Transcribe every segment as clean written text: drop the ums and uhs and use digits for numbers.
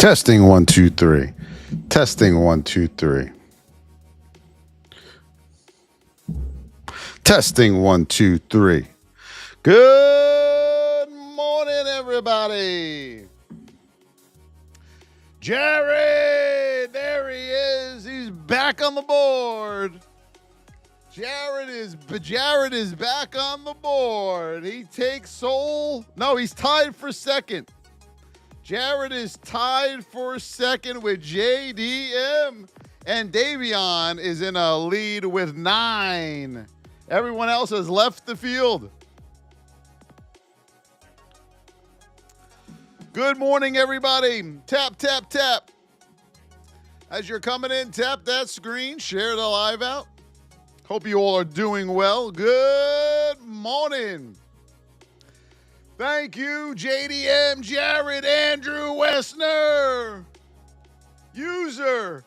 Testing 1 2 3. Testing 1 2 3. Testing 1 2 3. Good morning, everybody. Jared, there he is. He's back on the board. Jared is back on the board. He takes Soul. No, he's tied for second. Jared is tied for second with JDM, and Davion is in a lead with 9. Everyone else has left the field. Good morning, everybody. Tap, tap, tap. As you're coming in, tap that screen, share the live out. Hope you all are doing well. Good morning. Thank you, JDM, Jared, Andrew, Wessner. User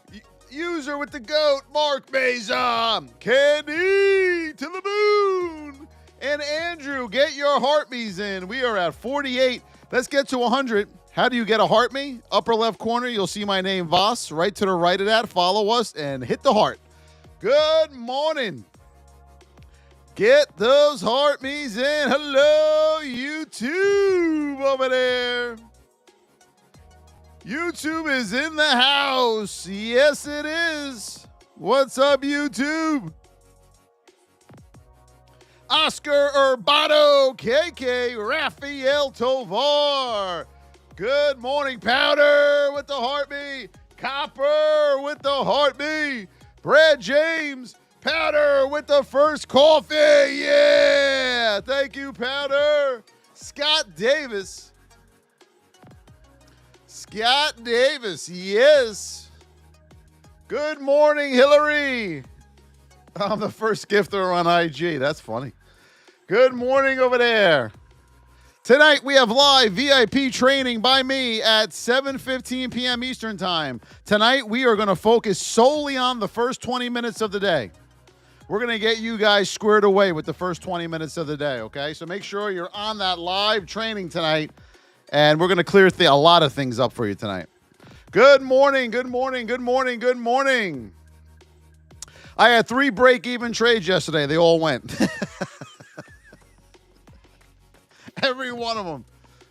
with the GOAT, Mark Meza. Candy to the moon. And Andrew, get your heart me's in. We are at 48. Let's get to 100. How do you get a heart me? Upper left corner, you'll see my name, Voss. Right to the right of that, follow us and hit the heart. Good morning. Get those heart me's in. Hello, YouTube over there. YouTube is in the house. Yes, it is. What's up, YouTube? Oscar Urbano, KK, Rafael Tovar. Good morning, Powder with the heart me. Copper with the heart me. Brad James. Powder with the first coffee. Yeah. Thank you, Powder. Scott Davis. Yes. Good morning, Hillary. I'm the first gifter on IG. That's funny. Good morning over there. Tonight we have live VIP training by me at 7:15 p.m. Eastern Time. Tonight we are going to focus solely on the first 20 minutes of the day. We're going to get you guys squared away with the first 20 minutes of the day, okay? So make sure you're on that live training tonight, and we're going to clear a lot of things up for you tonight. Good morning, good morning, good morning, good morning. I had 3 break-even trades yesterday. They all went. Every one of them.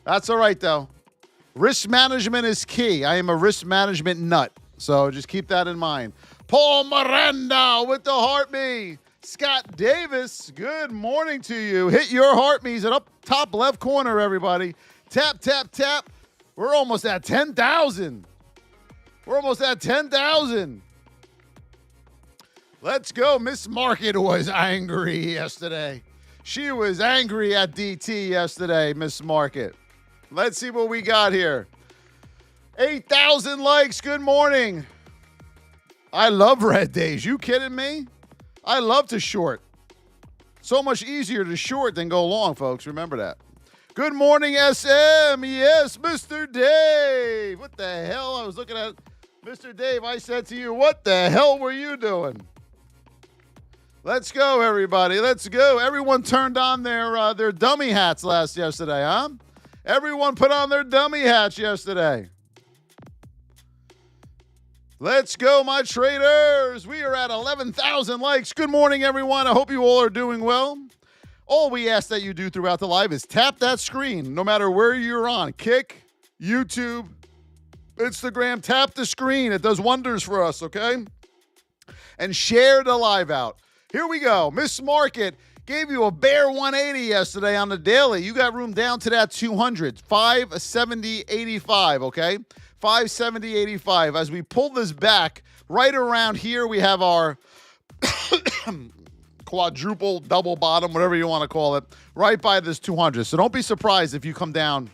That's all right, though. Risk management is key. I am a risk management nut, so just keep that in mind. Paul Miranda with the heart me. Scott Davis, good morning to you. Hit your heart me's at up top left corner, everybody. Tap, tap, tap. We're almost at 10,000. Let's go. Miss Market was angry yesterday. She was angry at DT yesterday, Miss Market. Let's see what we got here. 8,000 likes. Good morning. I love red days. You kidding me? I love to short. So much easier to short than go long, folks. Remember that. Good morning, SM. Yes, Mr. Dave. What the hell? I was looking at Mr. Dave. I said to you, what the hell were you doing? Let's go, everybody. Let's go. Everyone turned on their dummy hats yesterday, huh? Everyone put on their dummy hats yesterday. Let's go, my traders. We are at 11,000 likes. Good morning, everyone. I hope you all are doing well. All we ask that you do throughout the live is tap that screen, no matter where you're on. Kick, YouTube, Instagram, tap the screen. It does wonders for us, okay? And share the live out. Here we go. Miss Market gave you a bare 180 yesterday on the daily. You got room down to that 200, 570.85, okay? 570.85. As we pull this back, right around here, we have our quadruple, double bottom, whatever you want to call it, right by this 200. So don't be surprised if you come down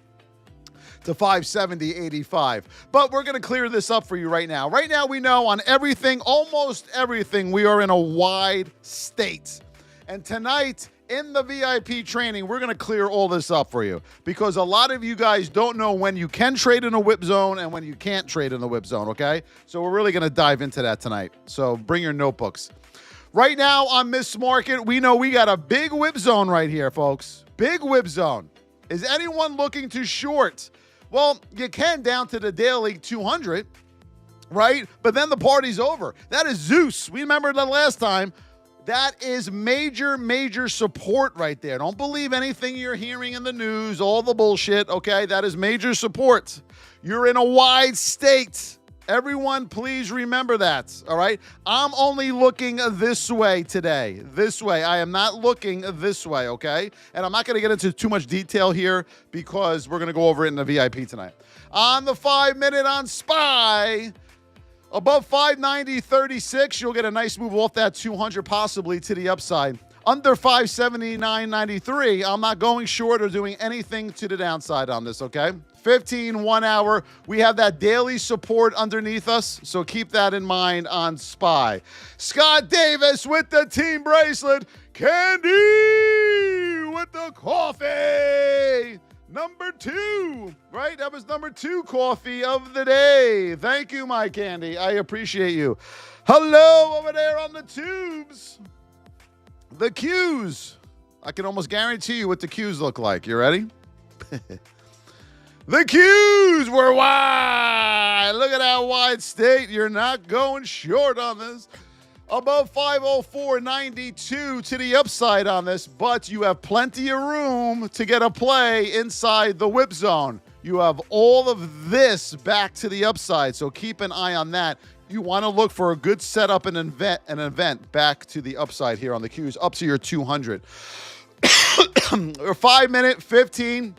to 570.85. But we're going to clear this up for you right now. Right now, we know on everything, almost everything, we are in a wide state. And tonight, in the VIP training, we're going to clear all this up for you because a lot of you guys don't know when you can trade in a whip zone and when you can't trade in the whip zone, okay? So we're really going to dive into that tonight. So bring your notebooks. Right now on Miss Market, we know we got a big whip zone right here, folks. Big whip zone. Is anyone looking to short Well, you can down to the daily 200, right? But then the party's over. That is Zeus. We remember the last time. That is major, major support right there. Don't believe anything you're hearing in the news, all the bullshit, okay? That is major support. You're in a wide state. Everyone, please remember that, all right? I'm only looking this way today, this way. I am not looking this way, okay? And I'm not going to get into too much detail here because we're going to go over it in the VIP tonight. On the 5-minute on SPY, above 590.36, you'll get a nice move off that 200, possibly to the upside. Under 579.93, I'm not going short or doing anything to the downside on this, okay? 15, 1 hour. We have that daily support underneath us, so keep that in mind on SPY. Scott Davis with the team bracelet. Candy with the coffee. Number 2, right? That was number 2 coffee of the day. Thank you, my Candy. I appreciate you. Hello over there on the tubes. The Qs. I can almost guarantee you what the Qs look like. You ready? The Qs were wide. Look at that wide state. You're not going short on this. Above 504.92 to the upside on this, but you have plenty of room to get a play inside the whip zone. You have all of this back to the upside, so keep an eye on that. You want to look for a good setup and an event back to the upside here on the Qs, up to your 200. 5-minute, 15.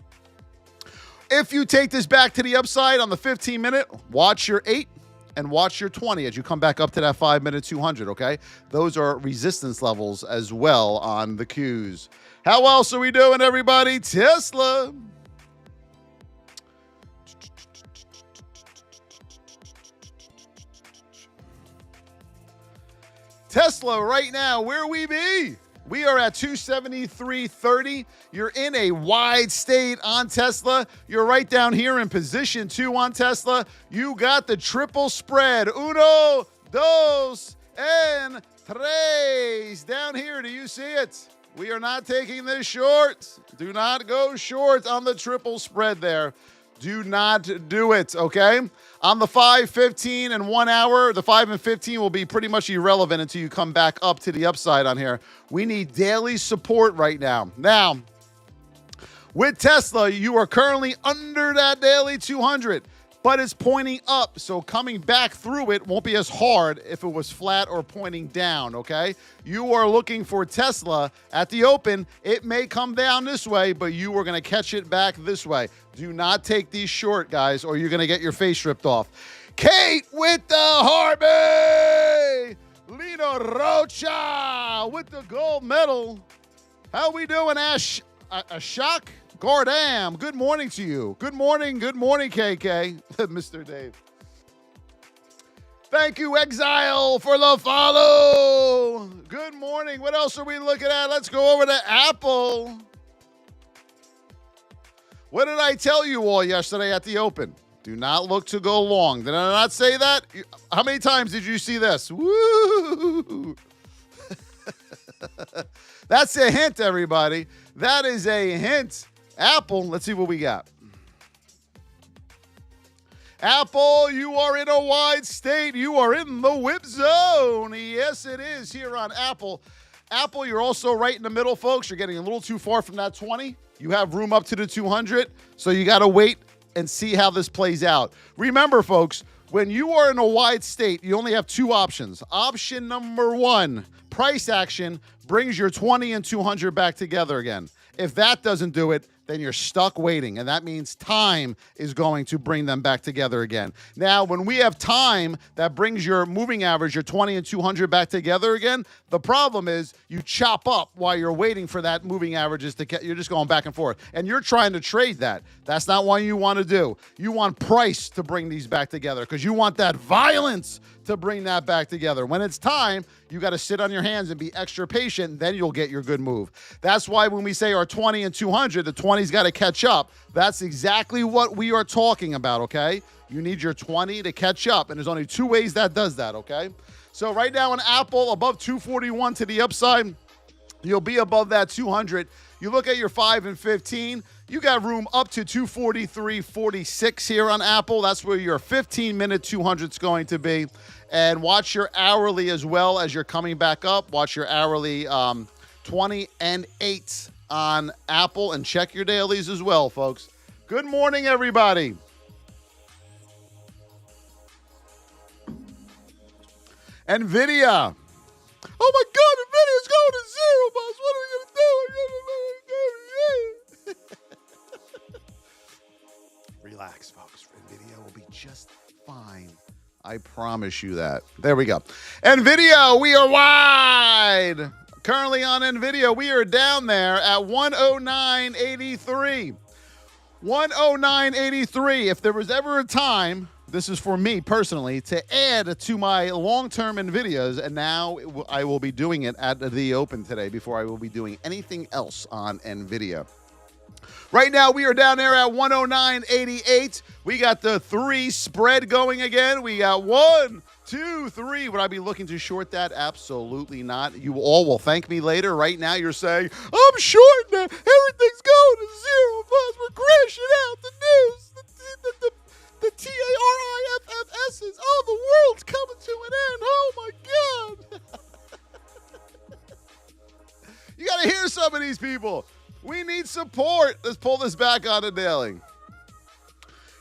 If you take this back to the upside on the 15-minute, watch your 8 and watch your 20 as you come back up to that 5-minute 200, okay? Those are resistance levels as well on the Qs. How else are we doing, everybody? Tesla. Tesla right now, where we be? We are at 273.30. You're in a wide state on Tesla. You're right down here in position 2 on Tesla. You got the triple spread. Uno, dos, and tres. Down here, do you see it? We are not taking this short. Do not go short on the triple spread there. Do not do it, okay? On the 5, 15, and 1 hour, the 5 and 15 will be pretty much irrelevant until you come back up to the upside on here. We need daily support right now. Now, with Tesla, you are currently under that daily 200, but it's pointing up, so coming back through it won't be as hard if it was flat or pointing down, okay? You are looking for Tesla at the open. It may come down this way, but you are going to catch it back this way. Do not take these short, guys, or you're going to get your face ripped off. Kate with the Harvey! Lino Rocha with the gold medal. How we doing, Ash? Ashok Gordam, good morning to you. Good morning, KK. Mr. Dave. Thank you, Exile, for the follow. Good morning. What else are we looking at? Let's go over to Apple. What did I tell you all yesterday at the open? Do not look to go long. Did I not say that? How many times did you see this? Woo! That's a hint, everybody. That is a hint. Apple, let's see what we got. Apple, you are in a wide state. You are in the whip zone. Yes, it is here on Apple. Apple, you're also right in the middle, folks. You're getting a little too far from that 20. You have room up to the 200, so you got to wait and see how this plays out. Remember, folks, when you are in a wide state, you only have 2 options. Option number 1, price action brings your 20 and 200 back together again. If that doesn't do it, then you're stuck waiting, and that means time is going to bring them back together again. Now, when we have time that brings your moving average, your 20 and 200 back together again, the problem is you chop up while you're waiting for that moving averages to get, you're just going back and forth, and you're trying to trade that. That's not what you want to do. You want price to bring these back together because you want that violence to bring that back together. When it's time, you got to sit on your hands and be extra patient, then you'll get your good move. That's why when we say our 20 and 200, the 20's got to catch up. That's exactly what we are talking about, okay? You need your 20 to catch up, and there's only 2 ways that does that, okay? So right now in Apple, above 241 to the upside, you'll be above that 200. You look at your 5 and 15, you got room up to 243.46 here on Apple. That's where your 15-minute 200 is going to be. And watch your hourly as well as you're coming back up. Watch your hourly 20 and 8 on Apple, and check your dailies as well, folks. Good morning, everybody. NVIDIA. Oh my God, NVIDIA's going to zero, boss. What are we going to do? Relax, folks. NVIDIA will be just fine. I promise you that. There we go. NVIDIA, we are wide. Currently on NVIDIA, we are down there at 109.83. 109.83. If there was ever a time, this is for me personally, to add to my long-term NVIDIAs, and now I will be doing it at the open today before I will be doing anything else on NVIDIA. Right now, we are down there at 109.88. We got the 3 spread going again. We got 1, 2, 3. Would I be looking to short that? Absolutely not. You all will thank me later. Right now, you're saying, I'm short now. Everything's going to zero. Boss, we're crashing out. The news. The TARIFFSs. Oh, the world's coming to an end. Oh, my God. You got to hear some of these people. We need support. Let's pull this back on a daily.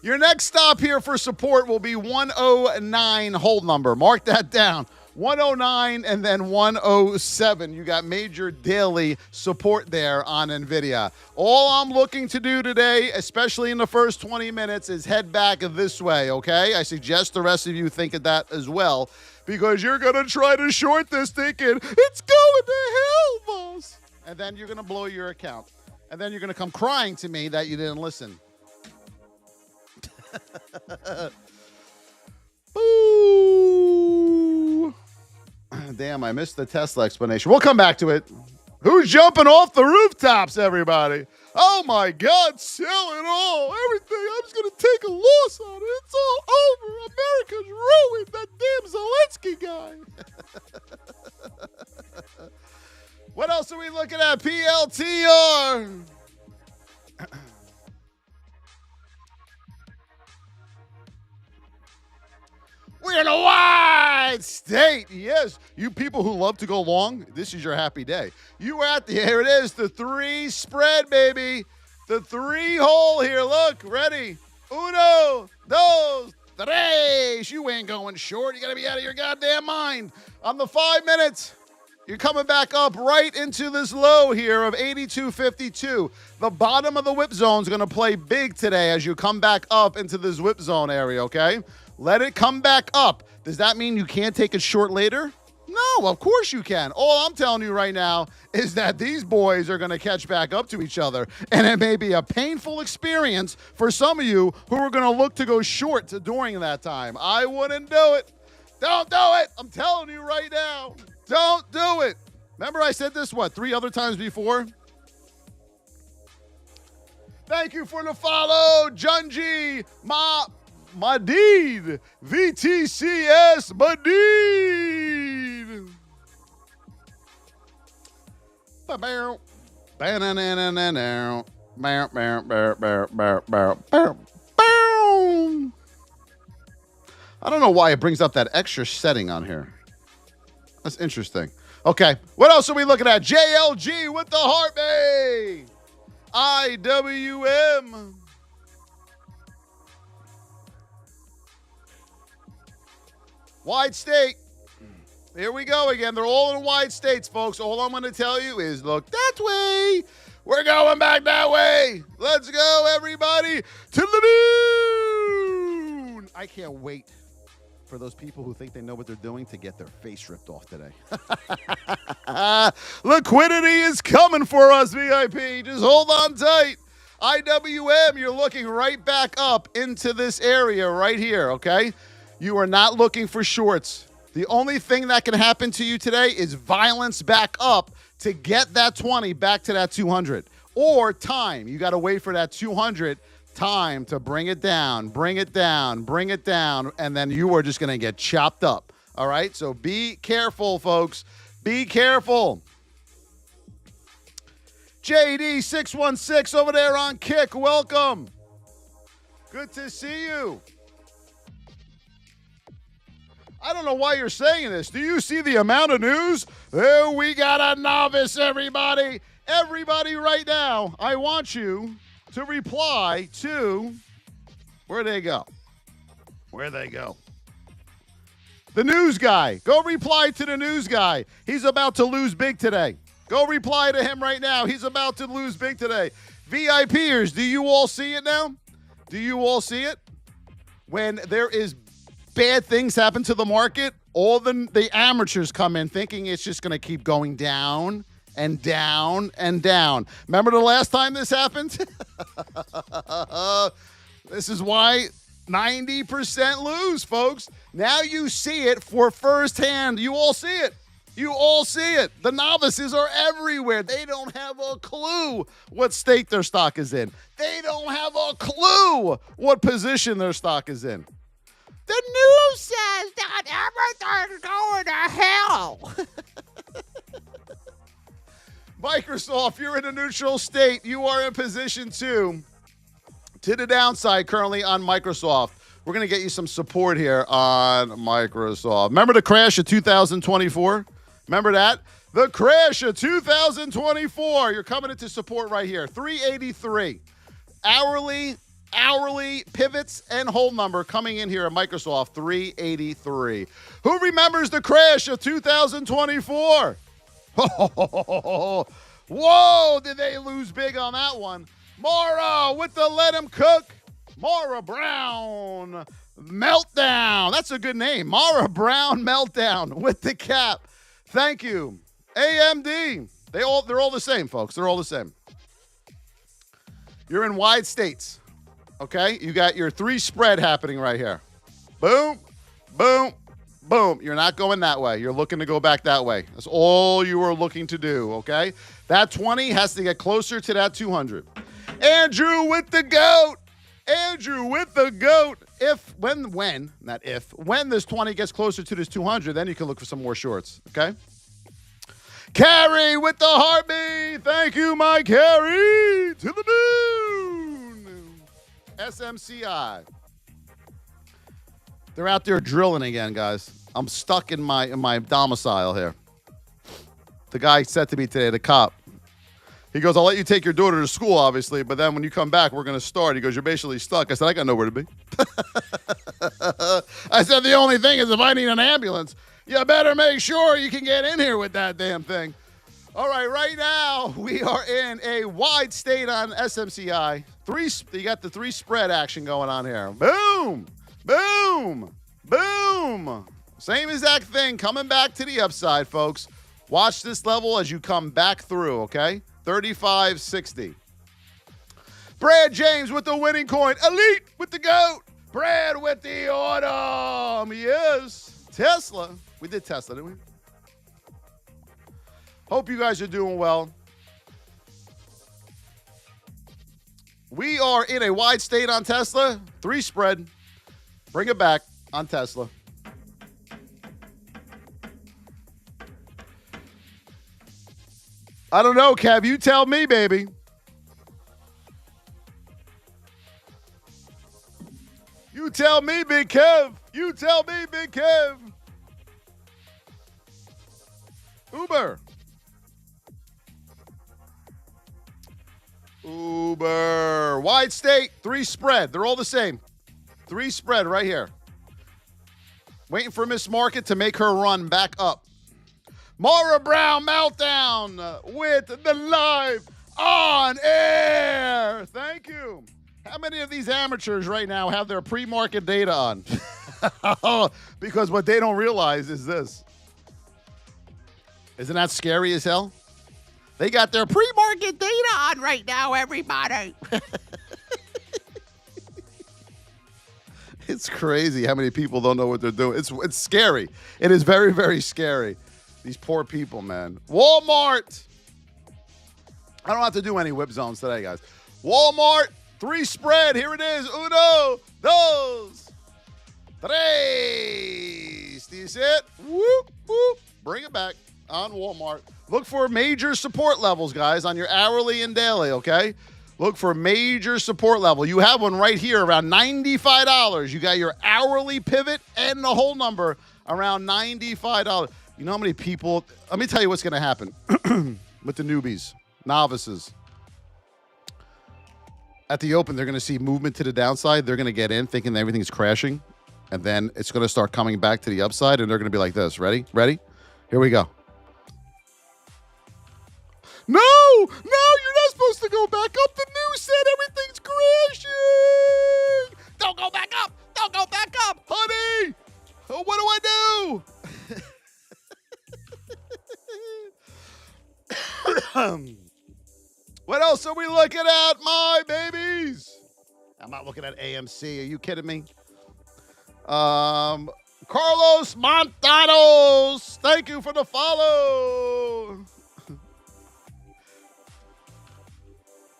Your next stop here for support will be 109 hold number. Mark that down. 109 and then 107. You got major daily support there on NVIDIA. All I'm looking to do today, especially in the first 20 minutes, is head back this way, okay? I suggest the rest of you think of that as well, because you're going to try to short this thinking, it's going to hell, boss. And then you're going to blow your account. And then you're going to come crying to me that you didn't listen. Boo! Damn, I missed the Tesla explanation. We'll come back to it. Who's jumping off the rooftops, everybody? Oh, my God, sell it all. Everything. I'm just going to take a loss on it. It's all over. America's ruined. That damn Zelensky guy. What else are we looking at? PLTR. We're in a wide state. Yes, you people who love to go long, this is your happy day. You at the, here it is, the 3 spread, baby. The 3 hole here. Look, ready. 1, 2, 3. You ain't going short. You got to be out of your goddamn mind. On the 5 minutes. You're coming back up right into this low here of 82.52. The bottom of the whip zone is going to play big today as you come back up into this whip zone area, okay? Let it come back up. Does that mean you can't take it short later? No, of course you can. All I'm telling you right now is that these boys are going to catch back up to each other, and it may be a painful experience for some of you who are going to look to go short during that time. I wouldn't do it. Don't do it. I'm telling you right now. Don't do it. Remember I said this, 3 other times before? Thank you for the follow, Junji Madid. VTCS Madid. I don't know why it brings up that extra setting on here. That's interesting. Okay, what else are we looking at? JLG with the heartbeat. IWM. Wide state. Here we go again. They're all in wide states, folks. All I'm going to tell you is look that way. We're going back that way. Let's go, everybody, to the moon. I can't wait for those people who think they know what they're doing to get their face ripped off today. Liquidity is coming for us, VIP. Just hold on tight. IWM, you're looking right back up into this area right here, okay? You are not looking for shorts. The only thing that can happen to you today is violence back up to get that 20 back to that 200. Or time. You got to wait for that 200 time to bring it down, bring it down, bring it down, and then you are just going to get chopped up. All right? So be careful, folks. Be careful. JD616 over there on Kick. Welcome. Good to see you. I don't know why you're saying this. Do you see the amount of news? There we got a novice, everybody. Everybody right now, I want you to reply to, where'd they go? Where'd they go? The news guy. Go reply to the news guy. He's about to lose big today. Go reply to him right now. He's about to lose big today. VIPers, do you all see it now? Do you all see it? When there is bad things happen to the market, all the amateurs come in thinking it's just going to keep going down and down and down. Remember the last time this happened? This is why 90% lose, folks. Now you see it for firsthand. You all see it. You all see it. The novices are everywhere. They don't have a clue what state their stock is in. They don't have a clue what position their stock is in. The news says that everything's going to hell. Microsoft, you're in a neutral state. You are in position two to the downside currently on Microsoft. We're going to get you some support here on Microsoft. Remember the crash of 2024? Remember that? The crash of 2024. You're coming into support right here. 383. Hourly pivots and hold number coming in here at Microsoft. 383. Who remembers the crash of 2024? Whoa, did they lose big on that one? Mara with the let him cook. Mara Brown meltdown. That's a good name. Mara Brown meltdown with the cap. Thank you. AMD. They're all the same, folks. They're all the same. You're in wide states. Okay? You got your 3 spread happening right here. Boom, boom, boom. You're not going that way. You're looking to go back that way. That's all you are looking to do, okay? That 20 has to get closer to that 200. Andrew with the GOAT. Andrew with the GOAT. When this 20 gets closer to this 200, then you can look for some more shorts, okay? Carrie with the heartbeat. Thank you, my Carrie. To the moon. SMCI. They're out there drilling again, guys. I'm stuck in my domicile here. The guy said to me today, the cop, he goes, I'll let you take your daughter to school, obviously, but then when you come back, we're going to start. He goes, you're basically stuck. I said, I got nowhere to be. I said, the only thing is if I need an ambulance, you better make sure you can get in here with that damn thing. All right now, we are in a wide state on SMCI. You got the 3 spread action going on here. Boom, boom, boom. Same exact thing coming back to the upside, folks. Watch this level as you come back through, okay? 35.60. Brad James with the winning coin. Elite with the GOAT. Brad with the autumn. Yes. Tesla. We did Tesla, didn't we? Hope you guys are doing well. We are in a wide state on Tesla. 3 spread. Bring it back on Tesla. I don't know, Kev. You tell me, baby. You tell me, Big Kev. You tell me, Big Kev. Uber. Wide state, 3 spread. They're all the same. 3 spread right here. Waiting for Miss Market to make her run back up. Mara Brown meltdown with the live on air. Thank you. How many of these amateurs right now have their pre-market data on? Because what they don't realize is this. Isn't that scary as hell? They got their pre-market data on right now, everybody. It's crazy how many people don't know what they're doing. It's scary. It is very, very scary. These poor people, man. Walmart. I don't have to do any whip zones today, guys. Walmart, 3 spread. Here it is. 1, 2, 3. Do you see it? Whoop, whoop. Bring it back on Walmart. Look for major support levels, guys, on your hourly and daily, okay? Look for major support level. You have one right here around $95. You got your hourly pivot and the whole number around $95. You know how many people, let me tell you what's going to happen with the newbies, novices. At the open, they're going to see movement to the downside. They're going to get in thinking everything's crashing. And then it's going to start coming back to the upside, and they're going to be like this. Ready? Ready? Here we go. No, you're not supposed to go back up. The news said everything's crashing. Don't go back up. Don't go back up. Honey, oh, what do I do? What else are we looking at, my babies? I'm not looking at AMC. Are you kidding me? Carlos Montanos, thank you for the follow.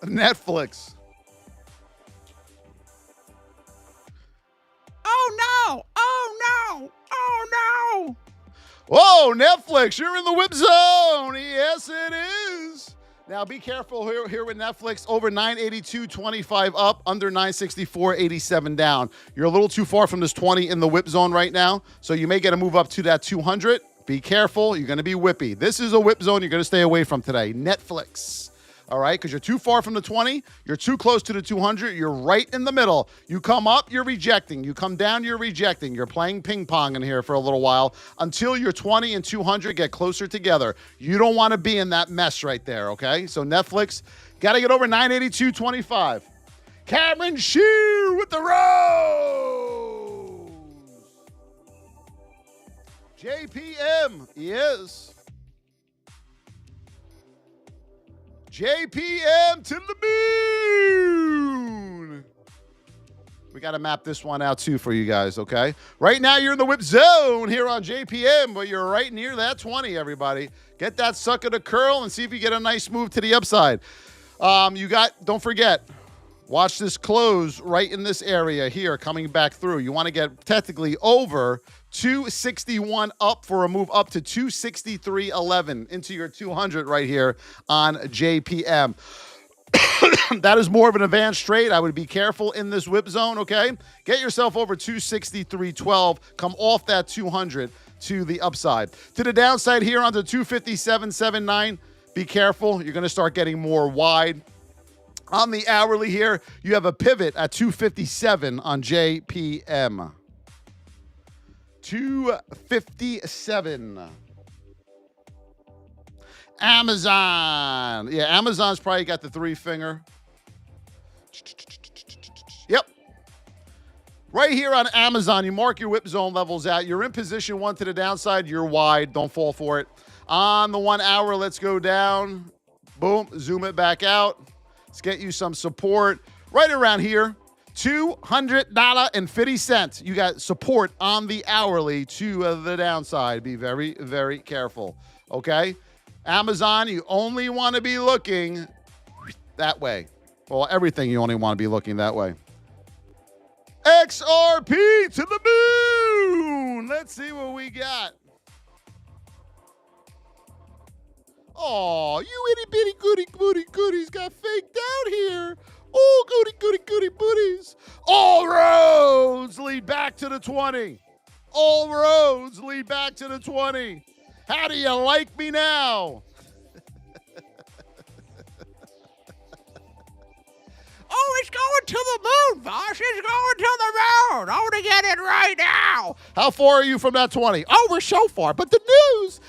Netflix. Oh no! Oh no! Oh no! Whoa, Netflix, you're in the whip zone. Yes, it is. Now be careful here with Netflix. Over 982.25 up, under 964.87 down. You're a little too far from this 20 in the whip zone right now, so you may get a move up to that 200. Be careful. You're going to be whippy. This is a whip zone you're going to stay away from today. Netflix. All right, because you're too far from the 20. You're too close to the 200. You're right in the middle. You come up, you're rejecting. You come down, you're rejecting. You're playing ping pong in here for a little while until your 20 and 200 get closer together. You don't want to be in that mess right there, okay? So Netflix, got to get over 982.25. Cameron Shear with the Rose. JPM, yes. JPM to the moon. We got to map this one out, too, for you guys, okay? Right now, you're in the whip zone here on JPM, but you're right near that 20, everybody. Get that sucker to curl and see if you get a nice move to the upside. Don't forget, watch this close right in this area here coming back through. You want to get technically over 261 up for a move up to 263.11 into your 200 right here on JPM. That is more of an advanced trade. I would be careful in this whip zone, okay? Get yourself over 263.12. Come off that 200 to the upside. To the downside here onto 257.79. Be careful. You're going to start getting more wide. On the hourly here, you have a pivot at 257 on JPM. 257. Amazon. Yeah, Amazon's probably got the three finger. Yep. Right here on Amazon, you mark your whip zone levels out. You're in position one to the downside. You're wide. Don't fall for it. On the 1 hour, let's go down. Boom. Zoom it back out. Let's get you some support right around here. $200.50. You got support on the hourly to the downside. Be very, very careful. Okay? Amazon, you only want to be looking that way. Well, everything you only want to be looking that way. XRP to the moon. Let's see what we got. Oh, you itty bitty goody booty goodies got faked out here. Oh, goody, goody, goody booties. All roads lead back to the 20. All roads lead back to the 20. How do you like me now? Oh, it's going to the moon, Voss. It's going to the moon. I want to get it right now. How far are you from that 20? Oh, we're so far. But the news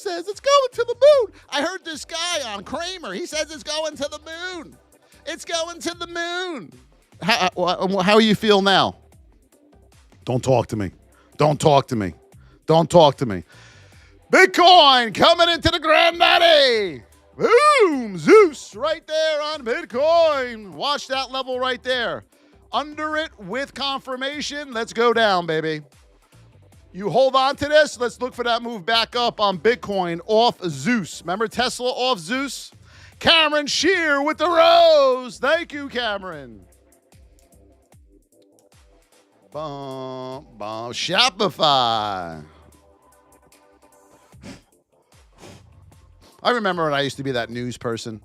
says it's going to the moon. I heard this guy on Kramer. He says it's going to the moon. It's going to the moon. How you feel now? Don't talk to me. Don't talk to me. Don't talk to me. Bitcoin coming into the granddaddy. Boom. Zeus right there on Bitcoin. Watch that level right there. Under it with confirmation. Let's go down, baby. You hold on to this. Let's look for that move back up on Bitcoin off Zeus. Remember Tesla off Zeus? Cameron Shear with the Rose. Thank you, Cameron. Bum, bum. Shopify. I remember when I used to be that news person.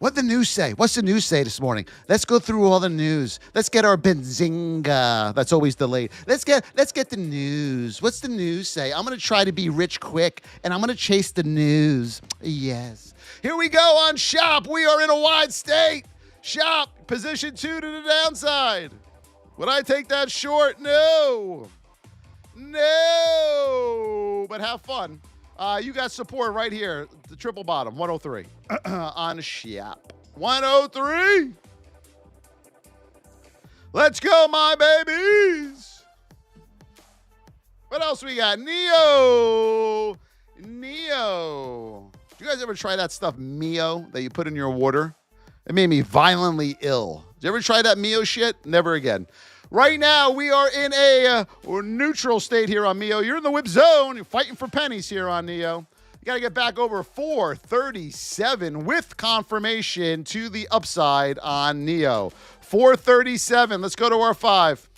What'd the news say? What's the news say this morning? Let's go through all the news. Let's get our benzinga. That's always delayed. Let's get the news. What's the news say? I'm gonna try to be rich quick, and I'm gonna chase the news. Yes. Here we go on shop. We are in a wide state. Shop position 2 to the downside. Would I take that short? No. But have fun. You got support right here. The triple bottom, 103 on shop. 103. Let's go, my babies. What else we got? Neo. Do you guys ever try that stuff, Mio, that you put in your water? It made me violently ill. Did you ever try that Mio shit? Never again. Right now, we are in a neutral state here on Mio. You're in the whip zone. You're fighting for pennies here on Neo. You got to get back over 437 with confirmation to the upside on Neo. 437. Let's go to our 5.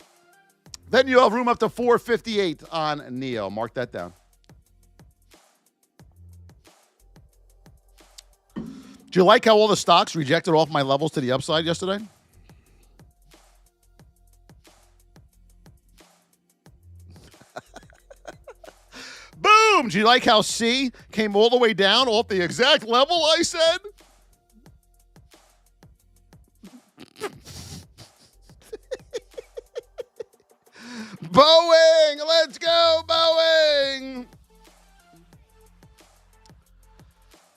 Then you'll have room up to 458 on Neo. Mark that down. Do you like how all the stocks rejected off my levels to the upside yesterday? Boom! Do you like how C came all the way down off the exact level I said? Boeing! Let's go, Boeing!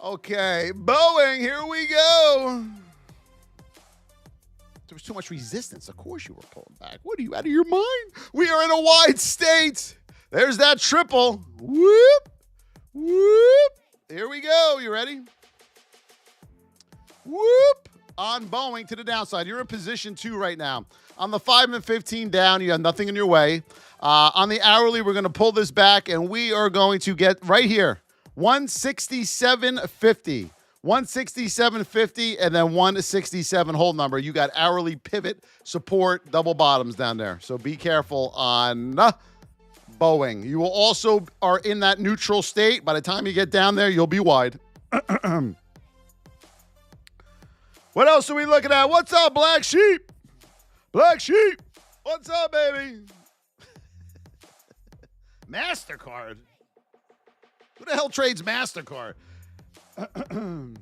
Okay, Boeing, here we go. There was too much resistance. Of course you were pulling back. What are you, out of your mind? We are in a wide state. There's that triple. Whoop, whoop. Here we go. You ready? Whoop. On Boeing to the downside. You're in position 2 right now. On the 5 and 15 down, you have nothing in your way. On the hourly, we're going to pull this back, and we are going to get right here. 167.50. 167.50 and then 167 hold number. You got hourly pivot support double bottoms down there. So be careful on Boeing. You will also are in that neutral state. By the time you get down there, you'll be wide. What else are we looking at? What's up, Black Sheep? Black Sheep. What's up, baby? MasterCard. Who the hell trades MasterCard? KO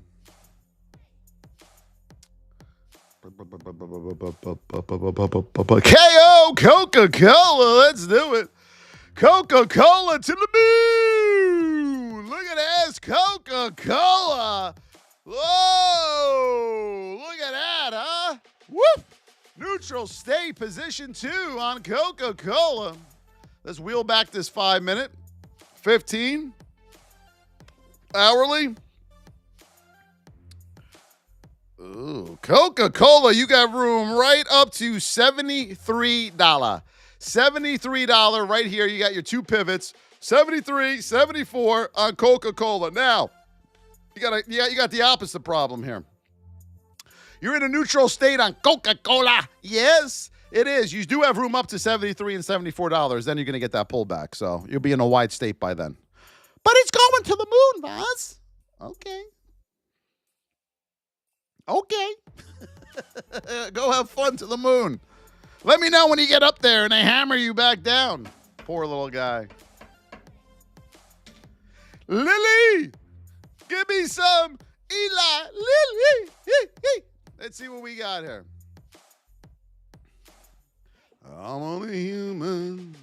Coca-Cola. Let's do it. Coca-Cola to the moon. Look at this. Coca-Cola. Whoa. Look at that, huh? Whoop. Neutral state position 2 on Coca-Cola. Let's wheel back this 5 minute. 15. Hourly. Ooh, Coca-Cola, you got room right up to $73. $73 right here. You got your 2 pivots. 73, 74 on Coca-Cola. Now, you got the opposite problem here. You're in a neutral state on Coca-Cola. Yes, it is. You do have room up to $73 and $74. Then you're going to get that pullback. So you'll be in a wide state by then. But it's going to the moon, Voss. Okay. Okay. Go have fun to the moon. Let me know when you get up there and they hammer you back down. Poor little guy. Lily, give me some Eli. Lily. Let's see what we got here. I'm only human.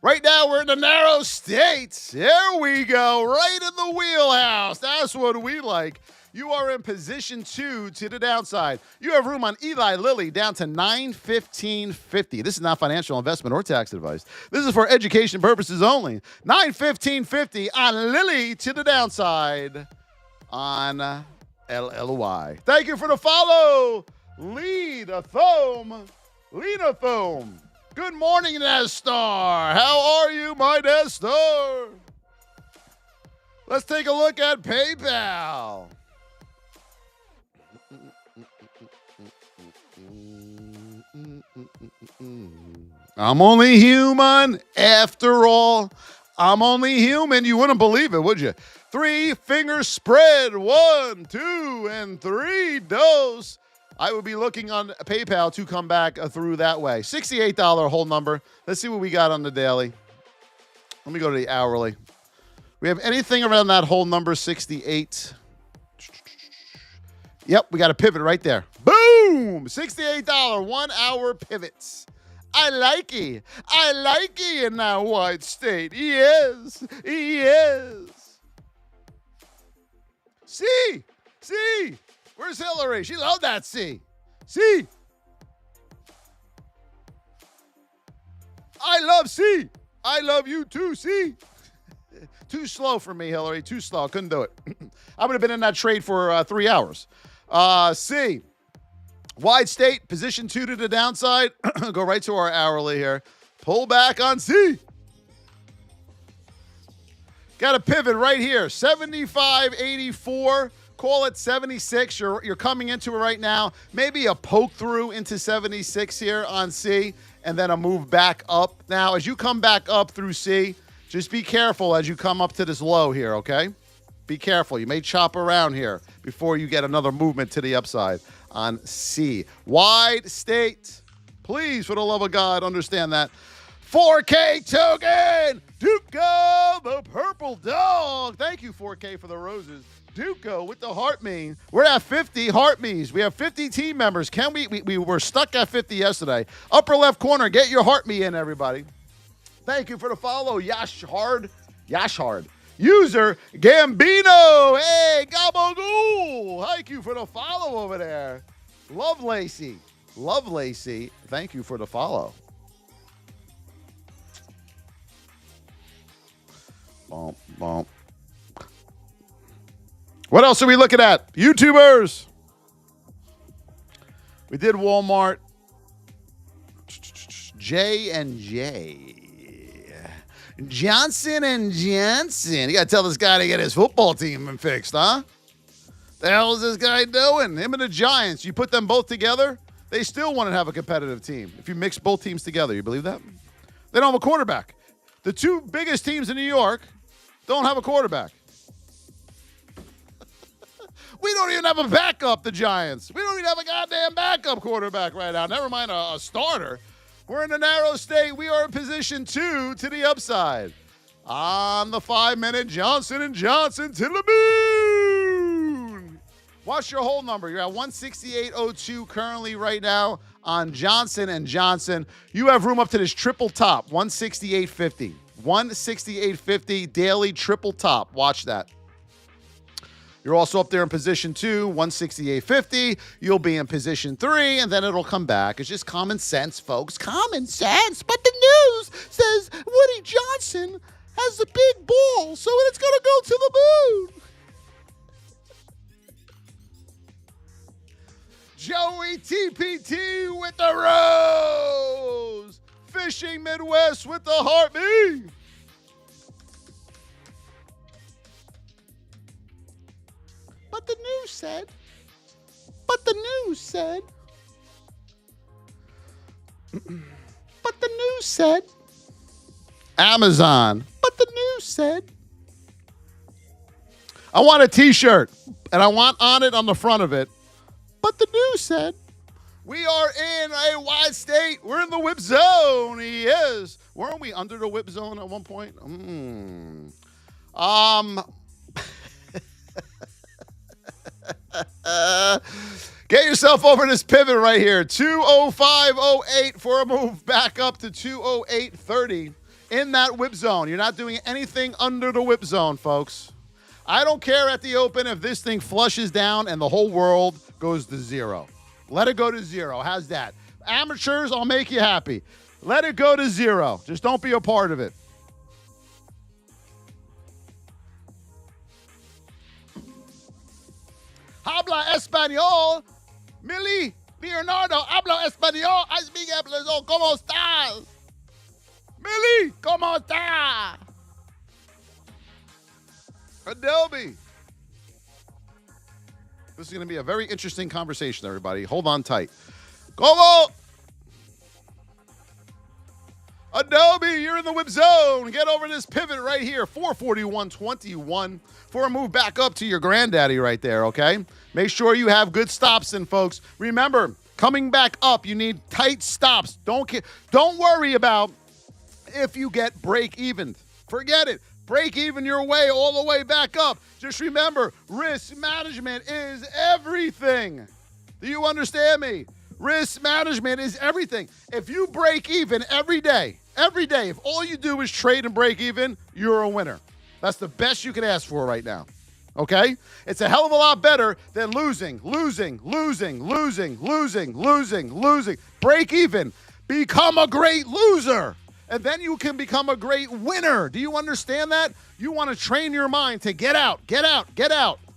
Right now, we're in the narrow states. There we go. Right in the wheelhouse. That's what we like. You are in position 2 to the downside. You have room on Eli Lilly down to $915.50. This is not financial investment or tax advice. This is for education purposes only. $915.50 on Lilly to the downside on LLY. Thank you for the follow. Lena Thome. Good morning, Nestor. How are you, my Nestor? Let's take a look at PayPal. I'm only human after all. I'm only human. You wouldn't believe it, would you? 3 finger spread. 1, 2, and 3 dose. I would be looking on PayPal to come back through that way. $68 whole number. Let's see what we got on the daily. Let me go to the hourly. We have anything around that whole number, 68. Yep, we got a pivot right there. Boom! $68 1 hour pivots. I like it. I like it in that white state. Yes. Yes. C. C. Where's Hillary? She loved that C. C. I love C. I love you too, C. Too slow for me, Hillary. Too slow. Couldn't do it. I would have been in that trade for 3 hours. C. Wide state, position 2 to the downside. Go right to our hourly here. Pull back on C. Got a pivot right here. 75.84. Call it 76. You're coming into it right now. Maybe a poke through into 76 here on C, and then a move back up. Now, as you come back up through C, just be careful as you come up to this low here, okay? Be careful. You may chop around here before you get another movement to the upside on C. Wide state. Please, for the love of God, understand that. 4K token. Duco, the purple dog. Thank you, 4K, for the roses. Duco with the heart meme. We're at 50 heart memes. We have 50 team members. Can we were stuck at 50 yesterday. Upper left corner, get your heart me in, everybody. Thank you for the follow, Yashhard. User Gambino. Hey, Gabagool. Thank you for the follow over there. Love Lacey. Thank you for the follow. Bump, bump. What else are we looking at? YouTubers. We did Walmart. J&J. Johnson & Johnson. You got to tell this guy to get his football team fixed, huh? The hell is this guy doing? Him and the Giants. You put them both together, they still want to have a competitive team. If you mix both teams together, you believe that? They don't have a quarterback. The 2 biggest teams in New York don't have a quarterback. We don't even have a backup, the Giants. We don't even have a goddamn backup quarterback right now. Never mind a starter. We're in a narrow state. We are in position 2 to the upside. On the 5-minute, Johnson & Johnson to the moon. Watch your whole number. You're at 168.02 currently right now on Johnson & Johnson. You have room up to this triple top, 168.50. 168.50 daily triple top. Watch that. You're also up there in position 2, 168.50. You'll be in position 3, and then it'll come back. It's just common sense, folks. Common sense. But the news says Woody Johnson has the big ball, so it's going to go to the moon. Joey TPT with the rose. Fishing Midwest with the heartbeat. But the news said. But the news said. Amazon. But the news said. I want a t-shirt, and I want on it on the front of it. But the news said. We are in a wide state. We're in the whip zone. He is. Weren't we under the whip zone at one point? Get yourself over this pivot right here. 205.08 for a move back up to 208.30 in that whip zone. You're not doing anything under the whip zone, folks. I don't care at the open if this thing flushes down and the whole world goes to zero. Let it go to zero. How's that? Amateurs, I'll make you happy. Let it go to zero. Just don't be a part of it. Habla español. Millie Leonardo, habla español. I speak español. ¿Cómo estás? Millie, ¿cómo estás? Adobe. This is going to be a very interesting conversation, everybody. Hold on tight. ¿Cómo? Adobe, you're in the whip zone. Get over this pivot right here, 441.21 for a move back up to your granddaddy right there, okay? Make sure you have good stops in, folks. Remember, coming back up, you need tight stops. Don't worry about if you get break even. Forget it. Break even your way all the way back up. Just remember, risk management is everything. Do you understand me? Risk management is everything. If you break even every day, if all you do is trade and break even, you're a winner. That's the best you can ask for right now. Okay? It's a hell of a lot better than losing. Break even. Become a great loser. And then you can become a great winner. Do you understand that? You want to train your mind to get out.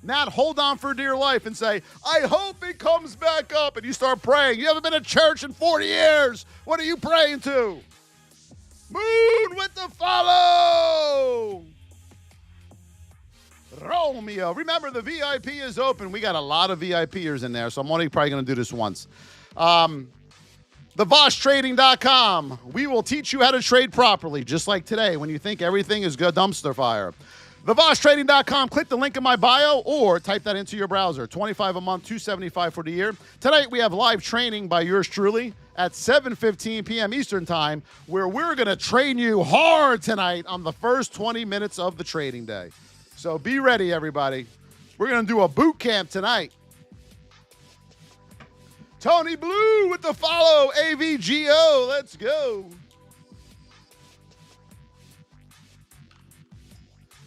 Not hold on for dear life and say, I hope it comes back up. And you start praying. You haven't been to church in 40 years. What are you praying to? Moon with the follow. Romeo. Remember, the VIP is open. We got a lot of VIPers in there, so I'm only probably going to do this once. TheVossTrading.com. We will teach you how to trade properly, just like today when you think everything is good dumpster fire. TheVossTrading.com. Click the link in my bio or type that into your browser. $25 a month, $275 for the year. Tonight we have live training by yours truly at 7:15 p.m. Eastern Time, where we're going to train you hard tonight on the first 20 minutes of the trading day. So be ready, everybody. We're going to do a boot camp tonight. Tony Blue with the follow, AVGO. Let's go.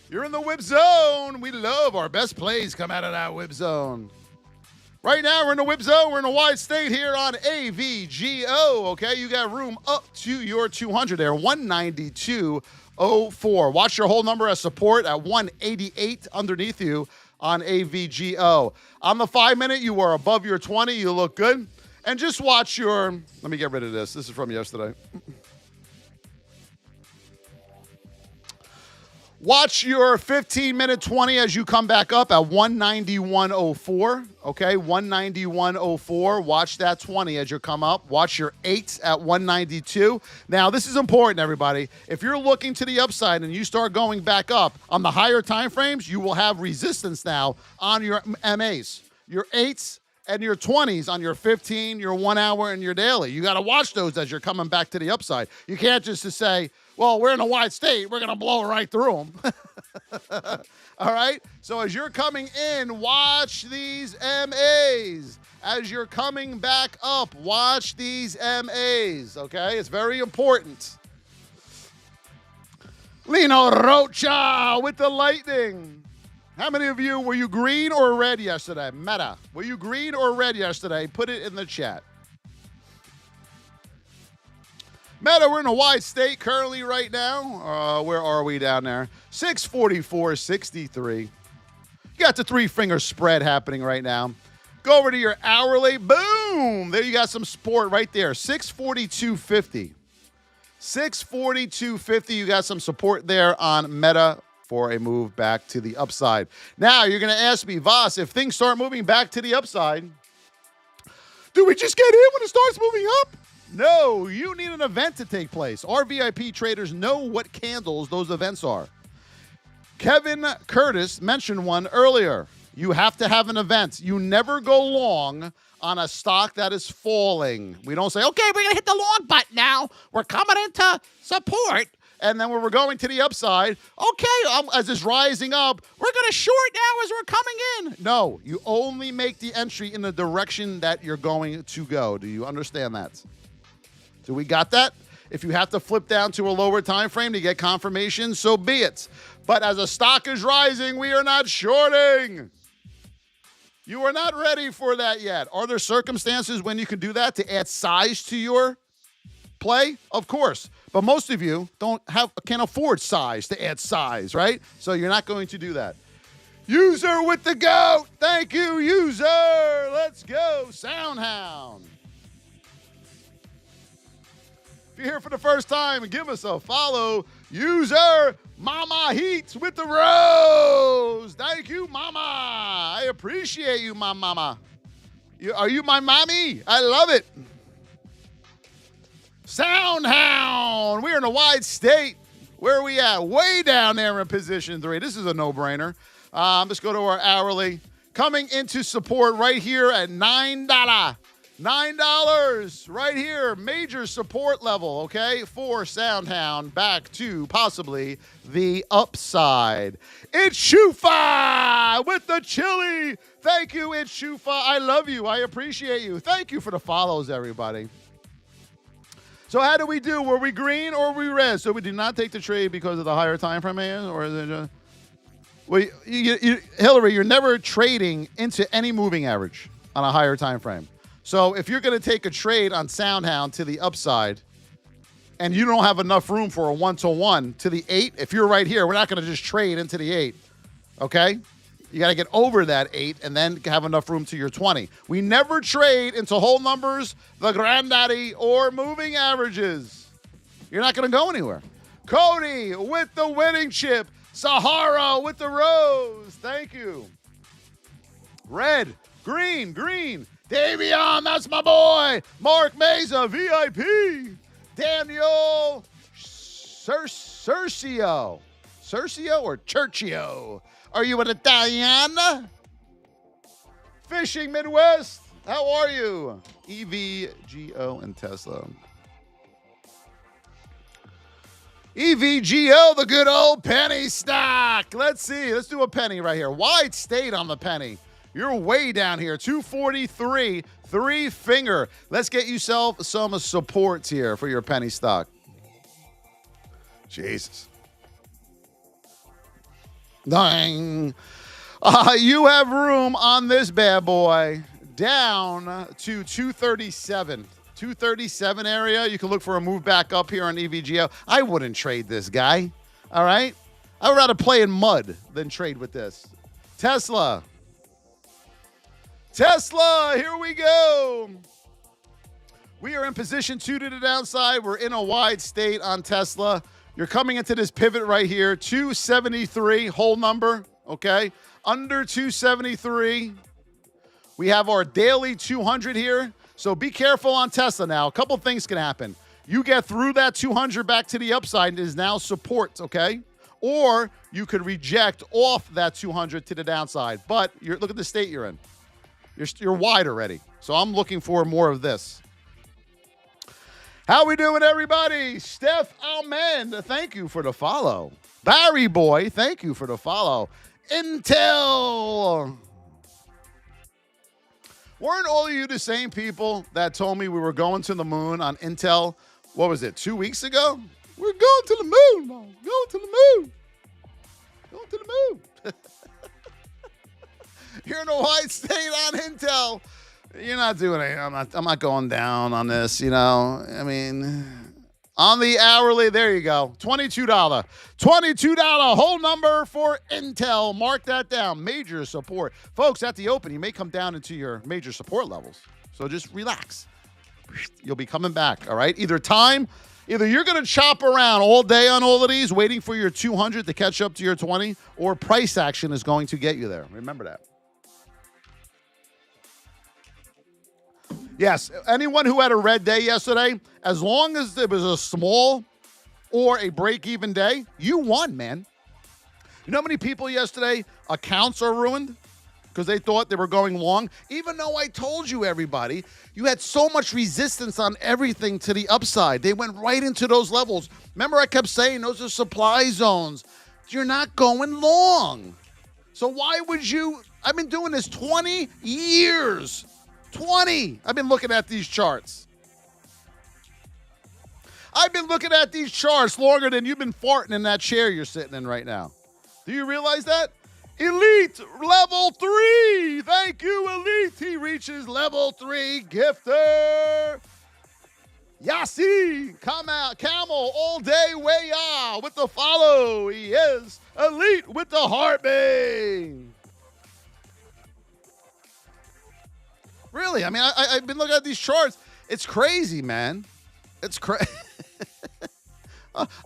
You're in the whip zone. We love our best plays come out of that whip zone. Right now, we're in the whip zone. We're in a wide state here on AVGO, okay? You got room up to your 200 there, 192.04. Watch your whole number as support at 188 underneath you on AVGO. On the 5-minute, you are above your 20. You look good. And just watch your, let me get rid of this. This is from yesterday. Watch your 15-minute 20 as you come back up at 191.04. Okay, 191.04. Watch that 20 as you come up. Watch your 8s at 192. Now, this is important, everybody. If you're looking to the upside and you start going back up on the higher time frames, you will have resistance now on your MAs. Your 8s and your 20s on your 15, your 1 hour, and your daily. You got to watch those as you're coming back to the upside. You can't just say, well, we're in a wide state. We're going to blow right through them. All right? So as you're coming in, watch these MAs. As you're coming back up, watch these MAs. Okay? It's very important. Lino Rocha with the lightning. How many of you, were you green or red yesterday? Meta, were you green or red yesterday? Put it in the chat. Meta, we're in a wide state currently right now. Where are we down there? 644.63. You got the three-finger spread happening right now. Go over to your hourly. Boom! There you got some support right there. 642.50. 642.50. You got some support there on Meta for a move back to the upside. Now, you're going to ask me, Voss, if things start moving back to the upside, do we just get in when it starts moving up? No, you need an event to take place. Our VIP traders know what candles those events are. Kevin Curtis mentioned one earlier. You have to have an event. You never go long on a stock that is falling. We don't say, okay, we're going to hit the long button now. We're coming into support. And then when we're going to the upside, okay, as it's rising up, we're going to short now as we're coming in. No, you only make the entry in the direction that you're going to go. Do you understand that? Do we got that? If you have to flip down to a lower time frame to get confirmation, so be it. But as a stock is rising, we are not shorting. You are not ready for that yet. Are there circumstances when you can do that to add size to your play? Of course. But most of you can't afford size to add size, right? So you're not going to do that. User with the goat. Thank you, user. Let's go, Soundhound. If you're here for the first time, give us a follow. User Mama Heat with the rose. Thank you, Mama. I appreciate you, my mama. Are you my mommy? I love it. Soundhound. We are in a wide state. Where are we at? Way down there in position 3. This is a no-brainer. Let's go to our hourly. Coming into support right here at $9. $9 right here. Major support level, okay, for Soundhound back to possibly the upside. It's Shufa with the chili. Thank you, It's Shufa. I love you. I appreciate you. Thank you for the follows, everybody. So how do we do? Were we green or were we red? So we did not take the trade because of the higher time frame, or is it just... Well, Hillary, you're never trading into any moving average on a higher time frame. So if you're going to take a trade on Soundhound to the upside and you don't have enough room for a 1-to-1 to the 8, if you're right here, we're not going to just trade into the 8, okay? You got to get over that 8 and then have enough room to your 20. We never trade into whole numbers, the granddaddy, or moving averages. You're not going to go anywhere. Cody with the winning chip. Sahara with the rose. Thank you. Red, green, green. Davion, that's my boy. Mark Meza, VIP. Daniel Cercio. Cercio or Churchio? Are you an Italian? Fishing Midwest, how are you? EVGO and Tesla. EVGO, the good old penny stock. Let's see. Let's do a penny right here. Wide state on the penny. You're way down here. 243, 3-finger. Let's get yourself some supports here for your penny stock. Jesus. Dang. You have room on this bad boy down to 237. 237 area. You can look for a move back up here on EVGO. I wouldn't trade this guy. All right? I would rather play in mud than trade with this. Tesla. Tesla, here we go. We are in position 2 to the downside. We're in a wide state on Tesla. You're coming into this pivot right here. 273, whole number, okay? Under 273. We have our daily 200 here. So be careful on Tesla now. A couple things can happen. You get through that 200 back to the upside, it is now support, okay? Or you could reject off that 200 to the downside. But look at the state you're in. You're wide already. So I'm looking for more of this. How we doing, everybody? Steph Almend, thank you for the follow. Barry Boy, thank you for the follow. Intel. Weren't all of you the same people that told me we were going to the moon on Intel? What was it, 2 weeks ago? We're going to the moon, Mom. Going to the moon. Going to the moon. You're in a wide state on Intel. You're not doing it. I'm not going down on this, you know. I mean, on the hourly, there you go. $22. $22 whole number for Intel. Mark that down. Major support. Folks, at the open, you may come down into your major support levels. So just relax. You'll be coming back, all right? Either you're going to chop around all day on all of these, waiting for your 200 to catch up to your 20, or price action is going to get you there. Remember that. Yes, anyone who had a red day yesterday, as long as it was a small or a break-even day, you won, man. You know how many people yesterday, accounts are ruined because they thought they were going long? Even though I told you, everybody, you had so much resistance on everything to the upside. They went right into those levels. Remember, I kept saying those are supply zones. You're not going long. So why would you? I've been doing this 20 years. 20. I've been looking at these charts. I've been looking at these charts longer than you've been farting in that chair you're sitting in right now. Do you realize that? Elite level 3. Thank you, Elite. He reaches level 3 gifter. Yassi, come out, Camel, all day, way out with the follow. He is Elite with the heartbeat. Really, I mean, I've been looking at these charts. It's crazy, man. It's crazy.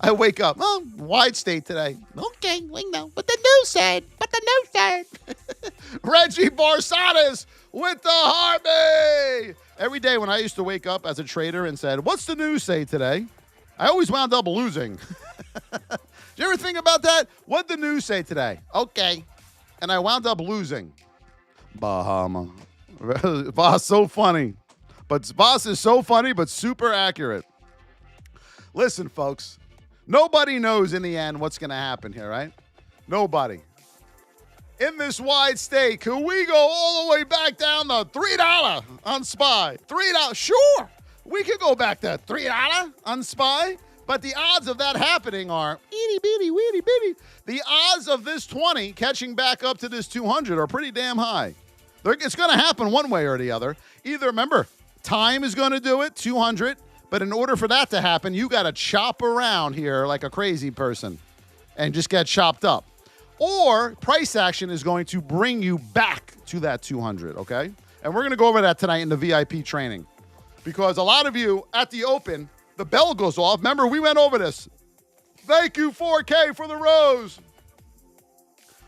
I wake up, wide state today. Okay, we know. But the news said. Reggie Barsadas with the heartbeat. Every day when I used to wake up as a trader and said, what's the news say today? I always wound up losing. Did you ever think about that? What'd the news say today? Okay. And I wound up losing. Bahama. Voss, so funny. But Voss is so funny, but super accurate. Listen, folks. Nobody knows in the end what's going to happen here, right? Nobody. In this wide state, can we go all the way back down to $3 on SPY? $3. Sure. We could go back to $3 on SPY. But the odds of that happening are itty bitty, weedy bitty. The odds of this 20 catching back up to this 200 are pretty damn high. It's going to happen one way or the other. Either, remember, time is going to do it, 200. But in order for that to happen, you got to chop around here like a crazy person and just get chopped up. Or price action is going to bring you back to that 200, okay? And we're going to go over that tonight in the VIP training. Because a lot of you at the open, the bell goes off. Remember, we went over this. Thank you, 4K, for the rose.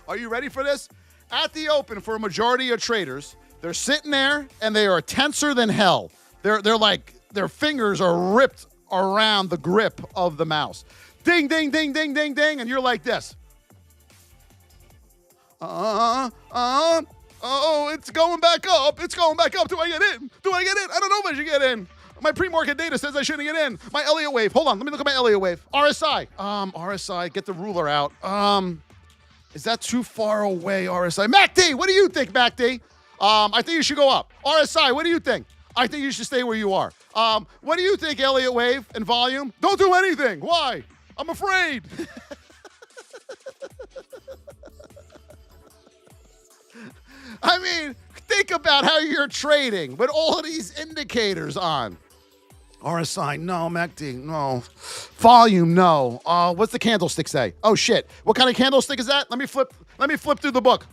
Are you ready for this? At the open, for a majority of traders, they're sitting there and they are tenser than hell. They're like, their fingers are ripped around the grip of the mouse. Ding, ding, ding, ding, ding, ding. And you're like this. Oh, it's going back up. It's going back up. Do I get in? Do I get in? I don't know if I should get in. My pre-market data says I shouldn't get in. My Elliott wave. Hold on. Let me look at my Elliott wave. RSI. RSI. Get the ruler out. Is that too far away, RSI? MACD. What do you think, MACD? I think you should go up. RSI. What do you think? I think you should stay where you are. What do you think, Elliott wave and volume? Don't do anything. Why? I'm afraid. I mean, think about how you're trading with all of these indicators on. RSI, no. MACD, no. Volume, no. What's the candlestick say? Oh, shit. What kind of candlestick is that? Let me flip through the book.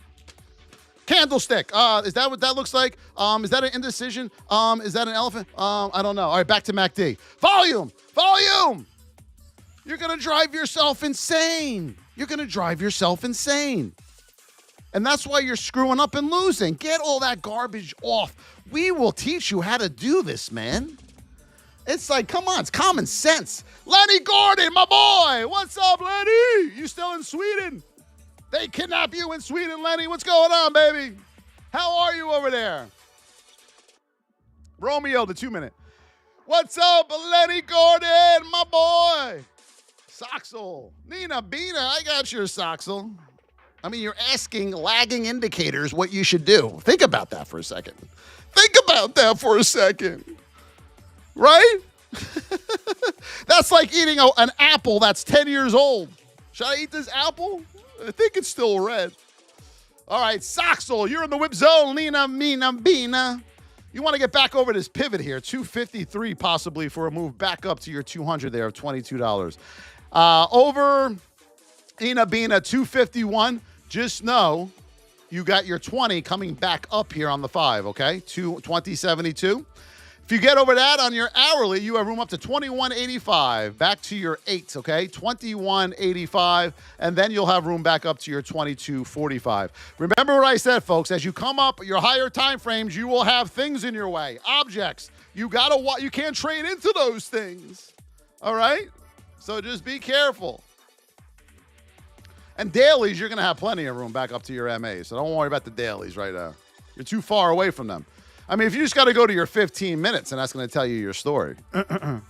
Candlestick. Is that what that looks like? Is that an indecision? Is that an elephant? I don't know. All right, back to MACD. Volume. You're going to drive yourself insane. And that's why you're screwing up and losing. Get all that garbage off. We will teach you how to do this, man. It's like, come on, it's common sense. Lenny Gordon, my boy. What's up, Lenny? You still in Sweden? They kidnap you in Sweden, Lenny. What's going on, baby? How are you over there? Romeo, the 2-minute. What's up, Lenny Gordon, my boy? Soxel. Nina Bina, I got your Soxel. I mean, you're asking lagging indicators what you should do. Think about that for a second. Right? That's like eating an apple that's 10 years old. Should I eat this apple? I think it's still red. All right, Soxel, you're in the whip zone. Nina, Mina, Bina. You want to get back over this pivot here. 253 possibly for a move back up to your 200 there of $22. Over Nina, Bina, 251. Just know you got your 20 coming back up here on the 5, okay? 2072. If you get over that on your hourly, you have room up to 2185. Back to your 8, okay? 2185, and then you'll have room back up to your 2245. Remember what I said, folks. As you come up your higher time frames, you will have things in your way, objects. You can't trade into those things. All right? So just be careful. And dailies, you're going to have plenty of room back up to your MA, so don't worry about the dailies right now. You're too far away from them. I mean, if you just got to go to your 15 minutes, and that's going to tell you your story. Brad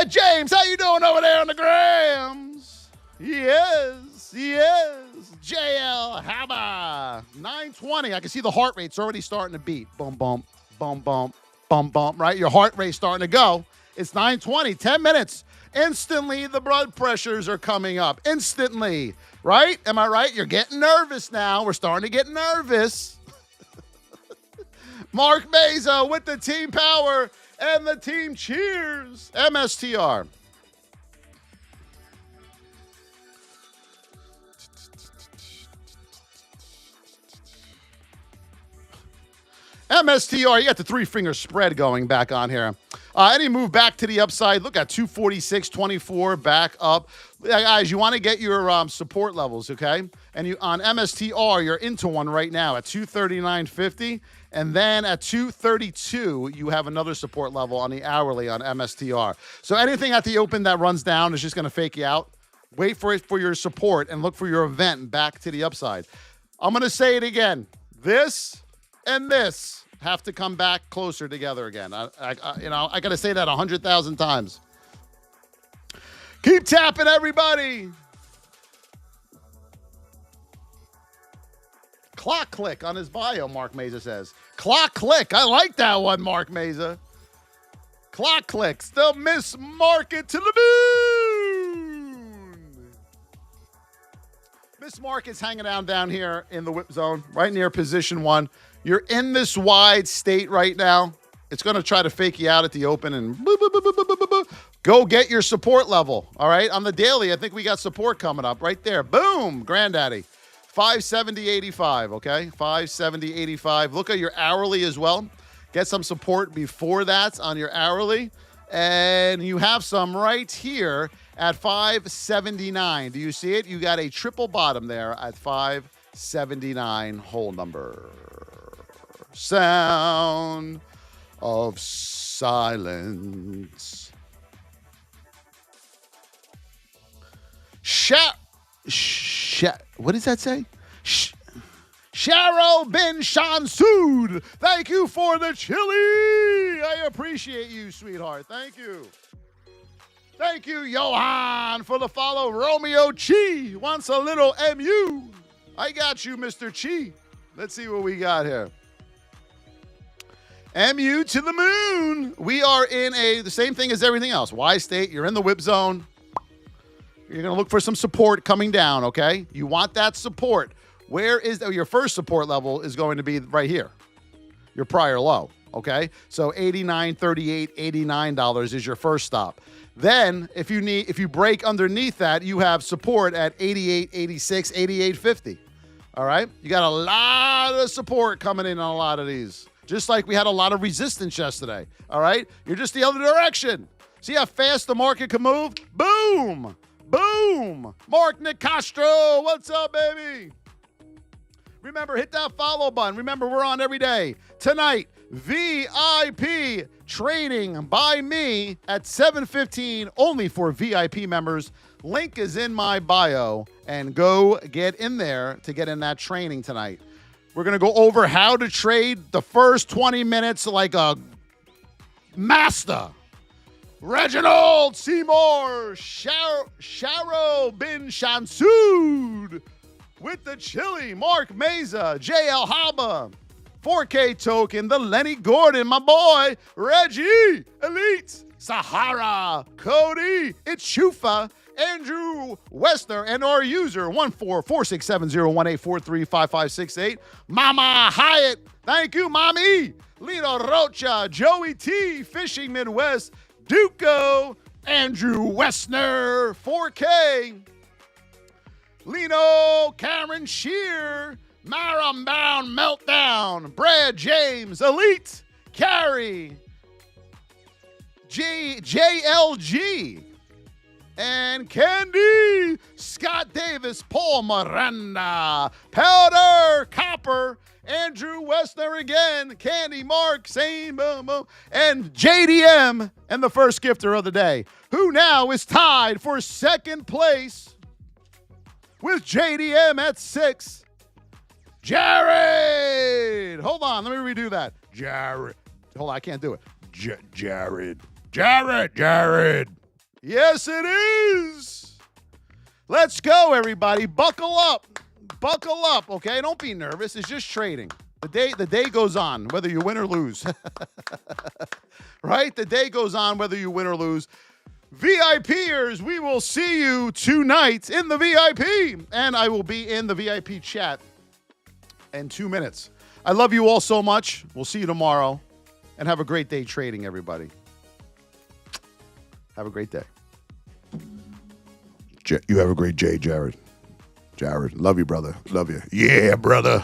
James, how you doing over there on the grams? Yes. JL Hammer. 920. I can see the heart rate's already starting to beat. Bum, bum, bum, bum, bum, bum, right? Your heart rate's starting to go. It's 920, 10 minutes. Instantly, the blood pressures are coming up. Instantly, right? Am I right? You're getting nervous now. We're starting to get nervous. Mark Meza with the team power and the team cheers. MSTR. MSTR, you got the three-finger spread going back on here. Any move back to the upside, look at 246.24 back up. Guys, you want to get your support levels, okay? And you on MSTR, you're into one right now at 239.50. And then at 232, you have another support level on the hourly on MSTR. So anything at the open that runs down is just going to fake you out. Wait for it for your support and look for your event back to the upside. I'm going to say it again. This and this have to come back closer together again. I got to say that 100,000 times. Keep tapping, everybody. Clock click on his bio, Mark Meza says. Clock click. I like that one, Mark Meza. Clock clicks. The Miss Market to the moon. Miss Market's hanging down here in the whip zone, right near position 1. You're in this wide state right now. It's going to try to fake you out at the open and go get your support level. All right. On the daily, I think we got support coming up right there. Boom. Granddaddy. 570.85. Okay. 570.85. Look at your hourly as well. Get some support before that on your hourly. And you have some right here at 579. Do you see it? You got a triple bottom there at 579 whole number. Sound of silence. What does that say? Sharo bin Shamsood. Thank you for the chili. I appreciate you, sweetheart. Thank you. Thank you, Johan, for the follow. Romeo Chi wants a little MU. I got you, Mr. Chi. Let's see what we got here. MU to the moon. We are in the same thing as everything else. Y state, you're in the whip zone. You're going to look for some support coming down, okay? You want that support. Where is your first support level is going to be right here. Your prior low, okay? So $89.38, $89 is your first stop. Then if you break underneath that, you have support at $88.86, $88.50. All right? You got a lot of support coming in on a lot of these. Just like we had a lot of resistance yesterday. All right? You're just the other direction. See how fast the market can move? Boom! Boom! Mark Nicastro, what's up, baby? Remember, hit that follow button. Remember, we're on every day. Tonight, VIP trading by me at 7:15, only for VIP members. Link is in my bio, and go get in there to get in that training tonight. We're going to go over how to trade the first 20 minutes like a master. Reginald Seymour, Sharo bin Shamsood with the chili, Mark Meza, JL Haba, 4K token, the Lenny Gordon, my boy, Reggie, Elite, Sahara, Cody, it's Shufa, Andrew Westner, and our user, 144670184355568, Mama Hyatt, thank you, Mommy, Lino Rocha, Joey T, Fishing Midwest, Duco, Andrew Westner, 4K, Lino, Cameron Shear, Marambound Meltdown, Brad James, Elite, Carrie, JLG, and Candy, Scott Davis, Paul Miranda, Powder, Copper, Andrew Westner again, Candy, Mark, same, and JDM, and the first gifter of the day, who now is tied for second place with JDM at 6. Jared! Hold on, let me redo that. Jared. Hold on, I can't do it. Jared. Yes, it is. Let's go, everybody. Buckle up, okay? Don't be nervous. It's just trading. The day goes on, whether you win or lose. Right? The day goes on, whether you win or lose. VIPers, we will see you tonight in the VIP, and I will be in the VIP chat in 2 minutes. I love you all so much. We'll see you tomorrow, and have a great day trading, everybody. Have a great day. You have a great day, Jared. Jared, love you, brother. Love you. Yeah, brother.